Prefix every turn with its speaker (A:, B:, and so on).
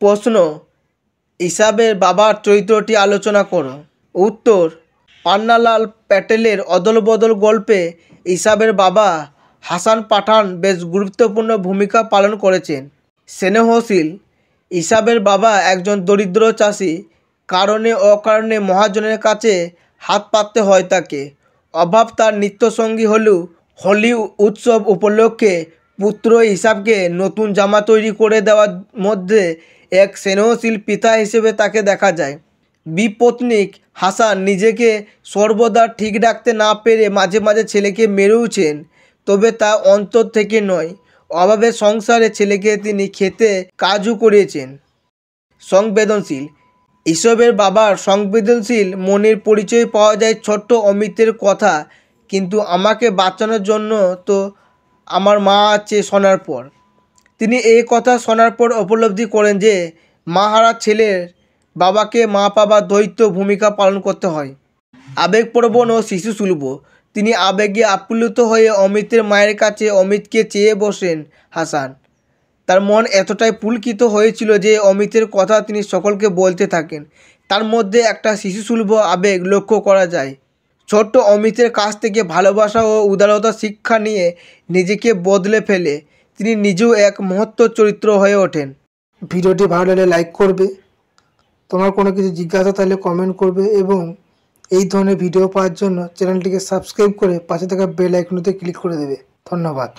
A: প্রশ্ন, ইসাবের বাবার চরিত্রটি আলোচনা করো। উত্তর, পান্নালাল প্যাটেলের অদলবদল গল্পে ইসাবের বাবা হাসান পাঠান বেশ গুরুত্বপূর্ণ ভূমিকা পালন করেছেন। স্নেহশীল ইসাবের বাবা একজন দরিদ্র চাষি, কারণে অকারণে মহাজনের কাছে হাত পাততে হয় তাকে। অভাব তার নিত্যসঙ্গী হলেও হোলি উৎসব উপলক্ষে পুত্র ইসাবকে নতুন জামা তৈরি করে দেওয়ার মধ্যে এক স্নেহশীল পিতা হিসেবে তাকে দেখা যায়। বিপত্নিক হাসান নিজেকে সর্বদা ঠিক রাখতে না পেরে মাঝে মাঝে ছেলেকে মেরেওছেন, তবে তা অন্তর থেকে নয়। অভাবের সংসারে ছেলেকে তিনি খেতে কাজও করিয়েছেন। সংবেদনশীল ইসবের বাবার সংবেদনশীল মনের পরিচয় পাওয়া যায় ছোট্ট অমিতের কথা, কিন্তু আমাকে বাঁচানোর জন্য তো আমার মা আছে শোনার পর। তিনি এই কথা শোনার পর উপলব্ধি করেন যে মাহারা ছেলের বাবাকে মা পাবার দ্বৈত ভূমিকা পালন করতে হয়। আবেগপ্রবণ ও শিশুসুলভ তিনি আবেগে আপ্লুত হয়ে অমিতের মায়ের কাছে অমিতকে চেয়ে বসেন হাসান। তার মন এতটাই পুলকিত হয়েছিল যে অমিতের কথা তিনি সকলকে বলতে থাকেন। তার মধ্যে একটা শিশুসুলভ আবেগ লক্ষ্য করা যায়। ছোট্ট অমিতের কাছ থেকে ভালোবাসা ও উদারতা শিক্ষা নিয়ে নিজেকে বদলে ফেলে তিনি নিজেও এক মহত্ব চরিত্র হয়ে ওঠেন।
B: ভিডিওটি ভালো লাগলে লাইক করবে, তোমার কোনো কিছু জিজ্ঞাসা থাকলে কমেন্ট করবে এবং এই ধরনের ভিডিও পাওয়ার জন্য চ্যানেলটিকে সাবস্ক্রাইব করে পাশে থাকা বেল আইকনটিতে ক্লিক করে দেবে। ধন্যবাদ।